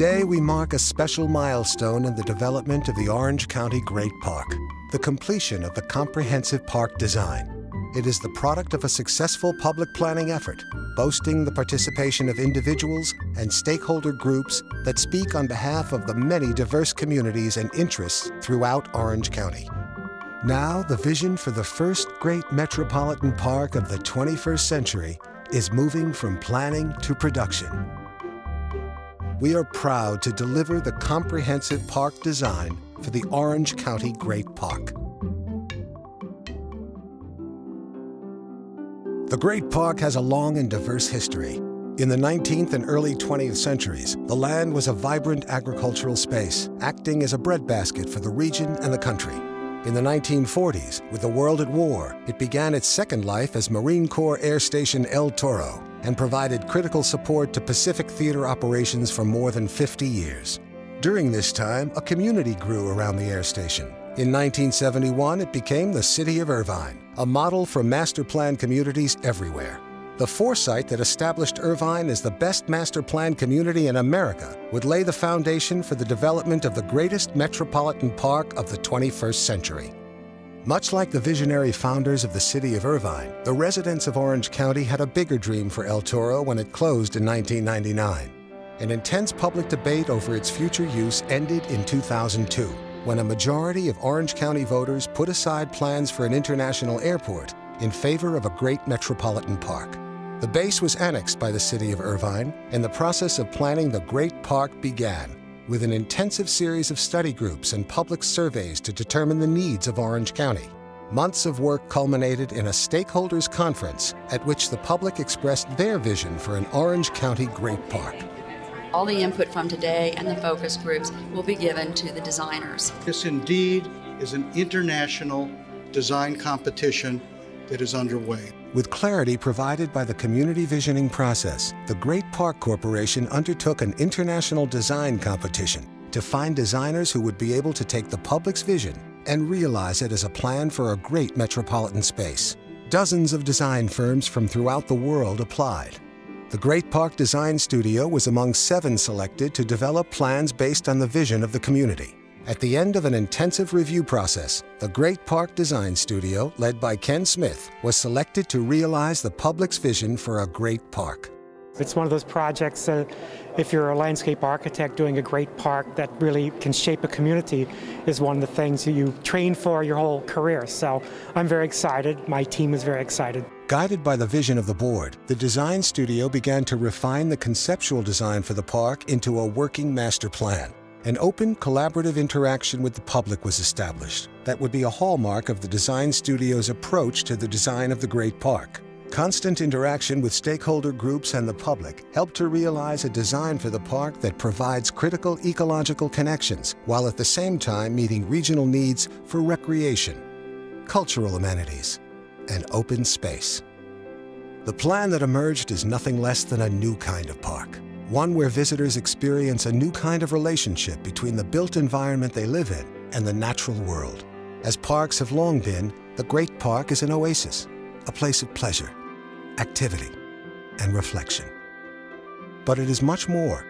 Today, we mark a special milestone in the development of the Orange County Great Park, the completion of the comprehensive park design. It is the product of a successful public planning effort, boasting the participation of individuals and stakeholder groups that speak on behalf of the many diverse communities and interests throughout Orange County. Now, the vision for the first great metropolitan park of the 21st century is moving from planning to production. We are proud to deliver the comprehensive park design for the Orange County Great Park. The Great Park has a long and diverse history. In the 19th and early 20th centuries, the land was a vibrant agricultural space, acting as a breadbasket for the region and the country. In the 1940s, with the world at war, it began its second life as Marine Corps Air Station El Toro and provided critical support to Pacific theater operations for more than 50 years. During this time, a community grew around the air station. In 1971, it became the city of Irvine, a model for master plan communities everywhere. The foresight that established Irvine as the best master plan community in America would lay the foundation for the development of the greatest metropolitan park of the 21st century. Much like the visionary founders of the city of Irvine, the residents of Orange County had a bigger dream for El Toro when it closed in 1999. An intense public debate over its future use ended in 2002, when a majority of Orange County voters put aside plans for an international airport in favor of a great metropolitan park. The base was annexed by the city of Irvine, and the process of planning the Great Park began, with an intensive series of study groups and public surveys to determine the needs of Orange County. Months of work culminated in a stakeholders conference at which the public expressed their vision for an Orange County Great Park. All the input from today and the focus groups will be given to the designers. This indeed is an international design competition that is underway. With clarity provided by the community visioning process, the Great Park Corporation undertook an international design competition to find designers who would be able to take the public's vision and realize it as a plan for a great metropolitan space. Dozens of design firms from throughout the world applied. The Great Park Design Studio was among 7 selected to develop plans based on the vision of the community. At the end of an intensive review process, the Great Park Design Studio, led by Ken Smith, was selected to realize the public's vision for a great park. It's one of those projects that if you're a landscape architect doing a great park that really can shape a community is one of the things that you train for your whole career. So I'm very excited. My team is very excited. Guided by the vision of the board, the design studio began to refine the conceptual design for the park into a working master plan. An open, collaborative interaction with the public was established that would be a hallmark of the design studio's approach to the design of the Great Park. Constant interaction with stakeholder groups and the public helped to realize a design for the park that provides critical ecological connections, while at the same time meeting regional needs for recreation, cultural amenities, and open space. The plan that emerged is nothing less than a new kind of park. One where visitors experience a new kind of relationship between the built environment they live in and the natural world. As parks have long been, the Great Park is an oasis, a place of pleasure, activity, and reflection. But it is much more.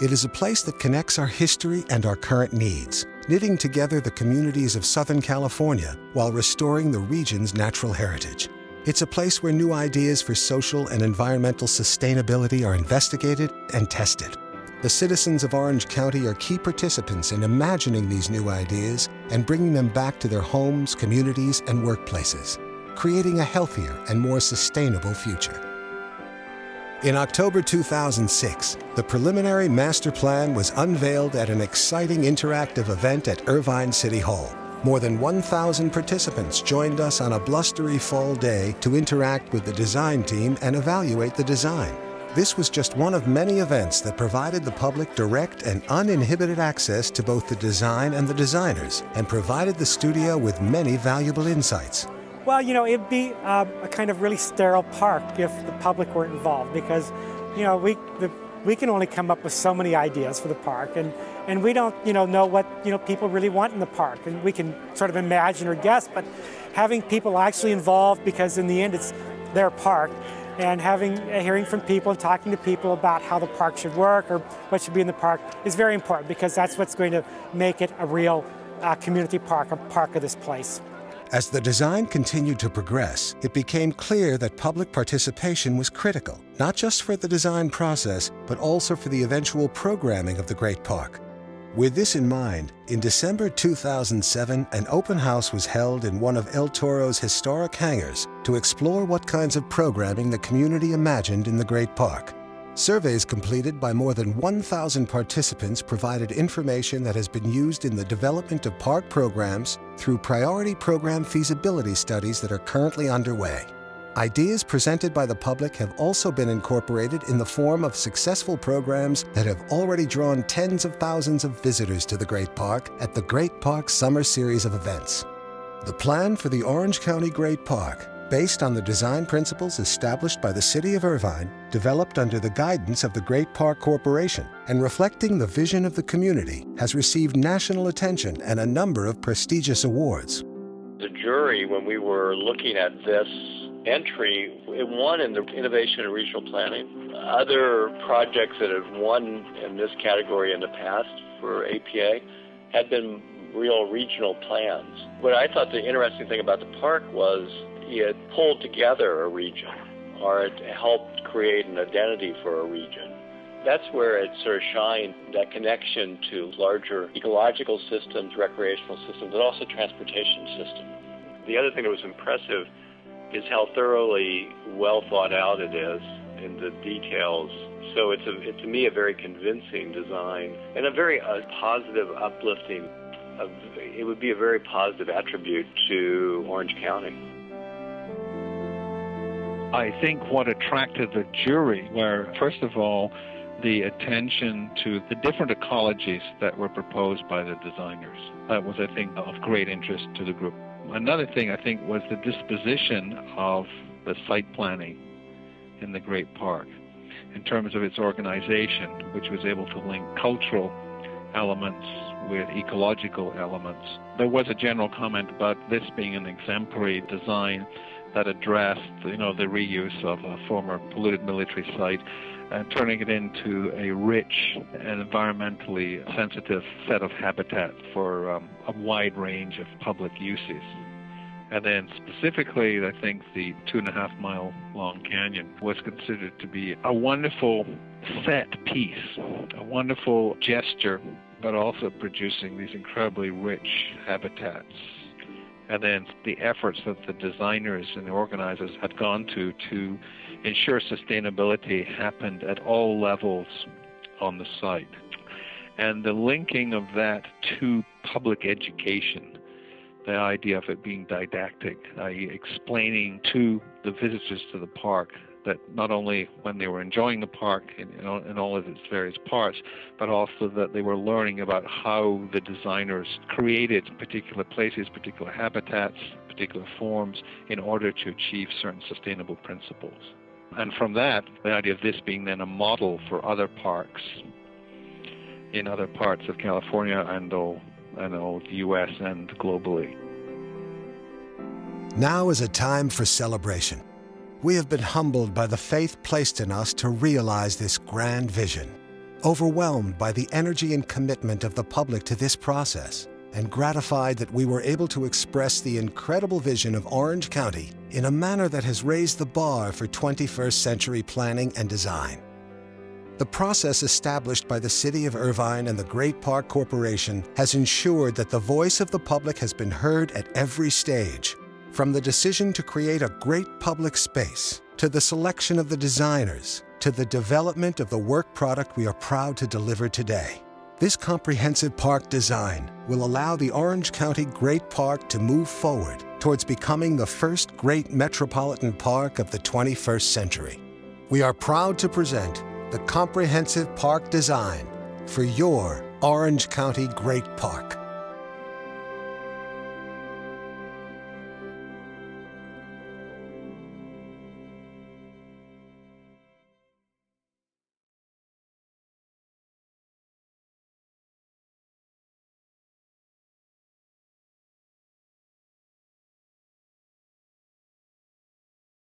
It is a place that connects our history and our current needs, knitting together the communities of Southern California while restoring the region's natural heritage. It's a place where new ideas for social and environmental sustainability are investigated and tested. The citizens of Orange County are key participants in imagining these new ideas and bringing them back to their homes, communities, and workplaces, creating a healthier and more sustainable future. In October 2006, the preliminary master plan was unveiled at an exciting interactive event at Irvine City Hall. More than 1,000 participants joined us on a blustery fall day to interact with the design team and evaluate the design. This was just one of many events that provided the public direct and uninhibited access to both the design and the designers, and provided the studio with many valuable insights. Well, you know, it'd be a kind of really sterile park if the public weren't involved, because, you know, we can only come up with so many ideas for the park, and we don't, know what, people really want in the park, and we can sort of imagine or guess, but having people actually involved, because in the end it's their park, And hearing from people and talking to people about how the park should work or what should be in the park is very important, because that's what's going to make it a real community park, a park of this place. As the design continued to progress, it became clear that public participation was critical, not just for the design process, but also for the eventual programming of the Great Park. With this in mind, in December 2007, an open house was held in one of El Toro's historic hangars to explore what kinds of programming the community imagined in the Great Park. Surveys completed by more than 1,000 participants provided information that has been used in the development of park programs through priority program feasibility studies that are currently underway. Ideas presented by the public have also been incorporated in the form of successful programs that have already drawn tens of thousands of visitors to the Great Park at the Great Park Summer Series of events. The plan for the Orange County Great Park, based on the design principles established by the City of Irvine, developed under the guidance of the Great Park Corporation, and reflecting the vision of the community, has received national attention and a number of prestigious awards. The jury, when we were looking at this entry, it won in the innovation and regional planning. Other projects that have won in this category in the past for APA had been real regional plans. What I thought the interesting thing about the park was it pulled together a region, or it helped create an identity for a region. That's where it sort of shined, that connection to larger ecological systems, recreational systems, but also transportation systems. The other thing that was impressive is how thoroughly well thought out it is in the details. So it's to me a very convincing design and a very positive, uplifting. It would be a very positive attribute to Orange County. I think what attracted the jury were, first of all, the attention to the different ecologies that were proposed by the designers. That was, I think, of great interest to the group. Another thing, I think, was the disposition of the site planning in the Great Park in terms of its organization, which was able to link cultural elements with ecological elements. There was a general comment about this being an exemplary design that addressed, the reuse of a former polluted military site and turning it into a rich and environmentally sensitive set of habitat for a wide range of public uses. And then specifically, I think the 2.5-mile long canyon was considered to be a wonderful set piece, a wonderful gesture, but also producing these incredibly rich habitats. And then the efforts that the designers and the organizers had gone to ensure sustainability happened at all levels on the site. And the linking of that to public education, the idea of it being didactic, i.e. explaining to the visitors to the park that not only when they were enjoying the park in all of its various parts, but also that they were learning about how the designers created particular places, particular habitats, particular forms in order to achieve certain sustainable principles. And from that, the idea of this being then a model for other parks in other parts of California and the U.S. and globally. Now is a time for celebration. We have been humbled by the faith placed in us to realize this grand vision, overwhelmed by the energy and commitment of the public to this process, and gratified that we were able to express the incredible vision of Orange County in a manner that has raised the bar for 21st century planning and design. The process established by the City of Irvine and the Great Park Corporation has ensured that the voice of the public has been heard at every stage, from the decision to create a great public space, to the selection of the designers, to the development of the work product we are proud to deliver today. This comprehensive park design will allow the Orange County Great Park to move forward towards becoming the first great metropolitan park of the 21st century. We are proud to present the comprehensive park design for your Orange County Great Park.